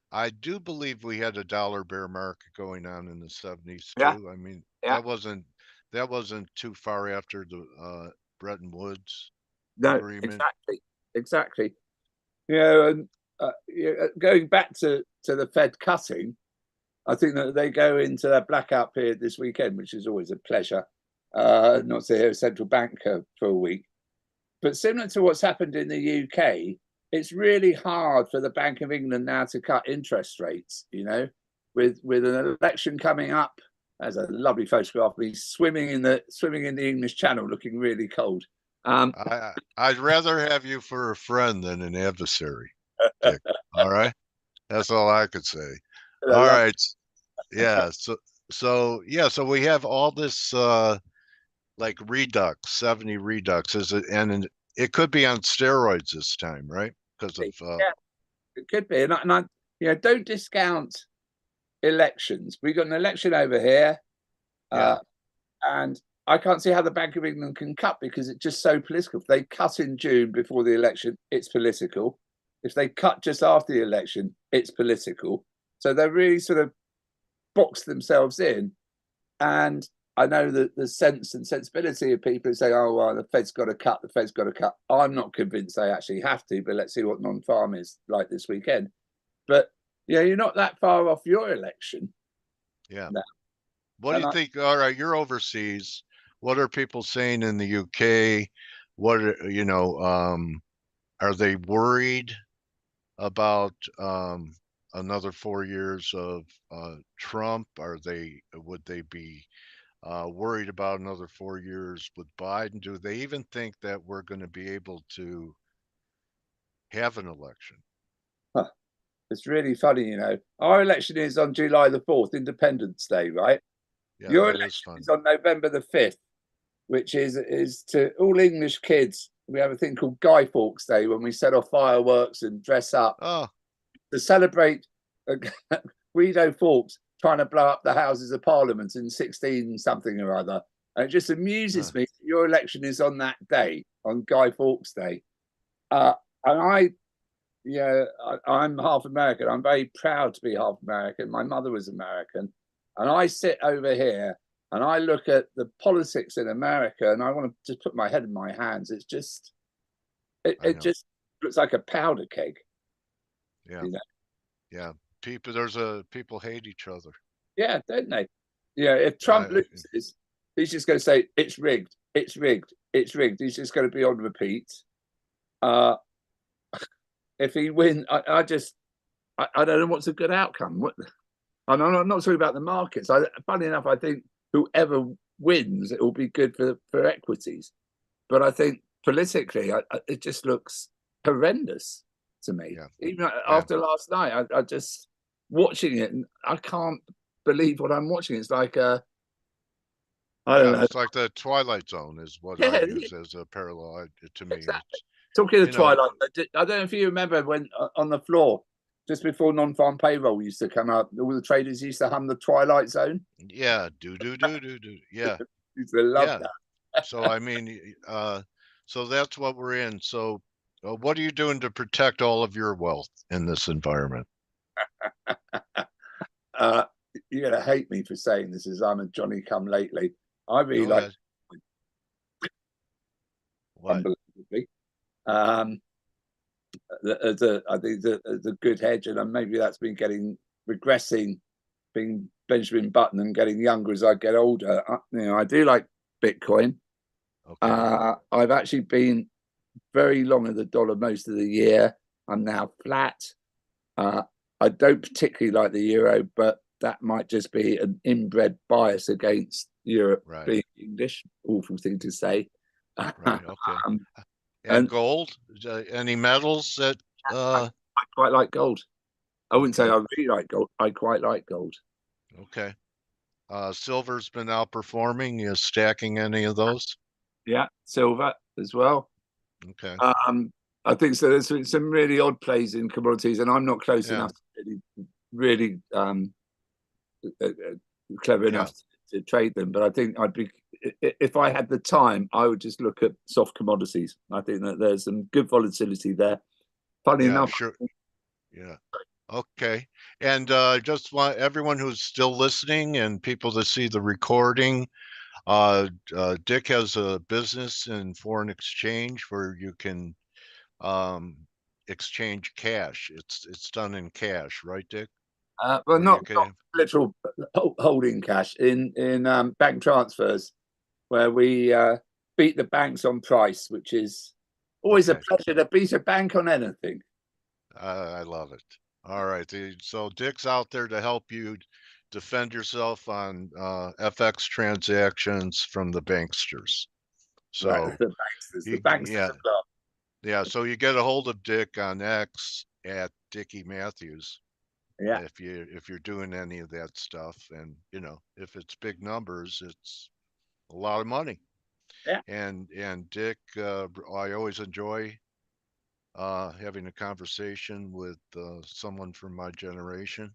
I do believe we had a dollar bear market going on in the 70s too. Yeah. I mean, Yeah. that wasn't too far after the Bretton Woods agreement. Exactly. You know, and going back to the Fed cutting, I think that they go into their blackout period this weekend, which is always a pleasure. Not to hear a central banker for a week, but similar to what's happened in the UK, it's really hard for the Bank of England now to cut interest rates. You know, with an election coming up. There's a lovely photograph of me swimming in the English Channel, looking really cold. I'd rather have you for a friend than an adversary, Dick. All right, that's all I could say. All right, yeah. So we have all this like redux, 70 redux. And it could be on steroids this time, right? Because of yeah, it could be. And I don't discount elections. We've got an election over here, and I can't see how the Bank of England can cut because it's just so political. If they cut in June before the election, it's political. If they cut just after the election, it's political. So they're really sort of boxed themselves in. And I know that the sense and sensibility of people who say, oh, well, the Fed's got to cut, the Fed's got to cut. I'm not convinced they actually have to, but let's see what non-farm is like this weekend. But, you're not that far off your election. Yeah. Now. What do you think? All right, you're overseas. What are people saying in the UK? What are they worried about another 4 years of Trump? Would they be worried about another 4 years with Biden? Do they even think that we're going to be able to have an election? It's really funny, Our election is on July the 4th, Independence Day, right? Yeah, your election is on November the 5th, which is to all English kids. We have a thing called Guy Fawkes Day when we set off fireworks and dress up to celebrate Guido Fawkes trying to blow up the Houses of Parliament in 16 something or other. And it just amuses me that your election is on that day, on Guy Fawkes Day. And I'm half American. I'm very proud to be half American. My mother was American. And I sit over here and I look at the politics in America and I want to just put my head in my hands. It's just, it just looks like a powder keg. Yeah. Yeah. People hate each other. Yeah, don't they? Yeah. If Trump loses, he's just going to say, it's rigged. It's rigged. It's rigged. He's just going to be on repeat. If he wins, I don't know what's a good outcome. I'm not talking about the markets. Funny enough, I think whoever wins, it will be good for equities. But I think politically, it just looks horrendous to me. Yeah. Even after last night, I just watching it, and I can't believe what I'm watching. It's like I don't know. It's like the Twilight Zone is what I use as a parallel to me. Exactly. Talking of Twilight, I don't know if you remember when on the floor just before non-farm payroll used to come up, all the traders used to hum the Twilight Zone. Yeah, do. Yeah, Used to love yeah. that. So I mean, so that's what we're in. So, what are you doing to protect all of your wealth in this environment? You're gonna hate me for saying this, as I'm a Johnny come lately. I really Go like ahead. What? unbelievably. I think it's a good hedge, and maybe that's been regressing, being Benjamin Button and getting younger as I get older. I do like Bitcoin. Okay. I've actually been very long at the dollar most of the year. I'm now flat. I don't particularly like the euro, but that might just be an inbred bias against Europe being English. Awful thing to say. Right. Okay. And gold? Any metals that? I quite like gold. I wouldn't say I really like gold. I quite like gold. Okay. Silver's been outperforming. You stacking any of those? Yeah, silver as well. Okay. I think so. There's some really odd plays in commodities, and I'm not close enough to really clever enough to trade them. But I think if I had the time, I would just look at soft commodities. I think that there's some good volatility there. Funny enough, sure. Yeah. Okay. And just want everyone who's still listening and people to see the recording. Dick has a business in foreign exchange where you can exchange cash. It's done in cash, right, Dick? well, not literal holding cash in bank transfers, where we beat the banks on price, which is always a pleasure to beat a bank on anything. I love it. All right. So Dick's out there to help you defend yourself on FX transactions from the banksters. So right, the banksters. Yeah. So you get a hold of Dick on X at Dickie Matthews. Yeah. If you're doing any of that stuff, and if it's big numbers, it's a lot of money. Yeah. And Dick, I always enjoy having a conversation with someone from my generation.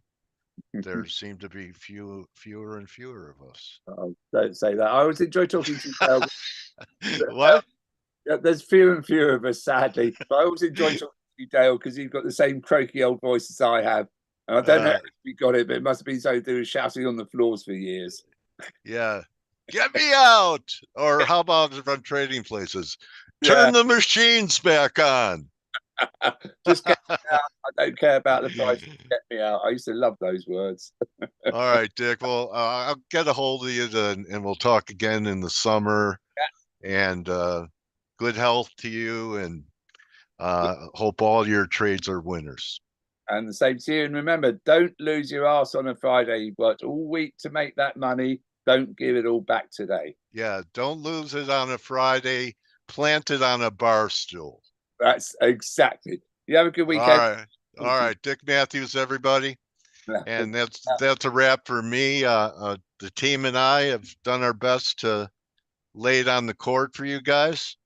There seem to be fewer and fewer of us. Oh, don't say that. I always enjoy talking to you, Dale. What? There's fewer and fewer of us, sadly. But I always enjoy talking to you, Dale, because you've got the same croaky old voice as I have. And I don't know if you got it, but it must have been something to do with shouting on the floors for years. Yeah. Get me out! Or how about from trading places? Turn the machines back on. Just get me out. I don't care about the price. Get me out. I used to love those words. All right, Dick. Well, I'll get a hold of you and we'll talk again in the summer. Yeah. And good health to you, and hope all your trades are winners. And the same to you. And remember, don't lose your ass on a Friday. You've worked all week to make that money. Don't give it all back today. Yeah, don't lose it on a Friday. Plant it on a bar stool. That's exactly. You have a good weekend. All right. Dick Matthews, everybody. And that's a wrap for me. The team and I have done our best to lay it on the court for you guys.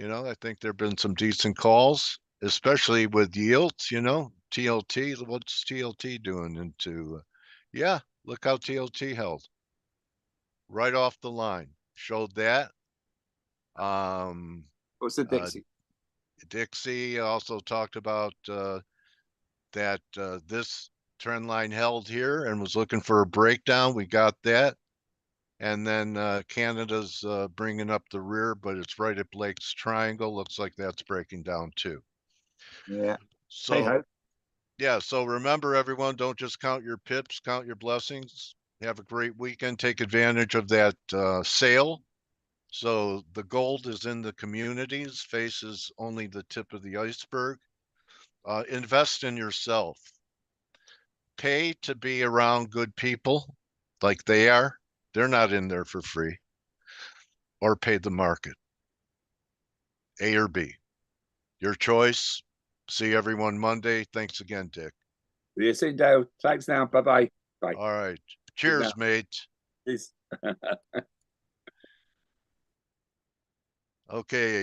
I think there have been some decent calls, especially with yields. TLT. What's TLT doing into? Look how TLT held right off the line. Showed that. What's the Dixie? Dixie also talked about that this trend line held here and was looking for a breakdown. We got that. And then Canada's bringing up the rear, but it's right at Blake's triangle. Looks like that's breaking down too. Yeah. So, so remember, everyone, don't just count your pips, count your blessings. Have a great weekend. Take advantage of that sale. So the gold is in the communities. F.A.C.E is only the tip of the iceberg. Invest in yourself. Pay to be around good people like they are. They're not in there for free. Or pay the market. A or B. Your choice. See everyone Monday. Thanks again, Dick. See you soon, Dale. Thanks now. Bye-bye. Bye. All right. Cheers, mate. Peace. Okay.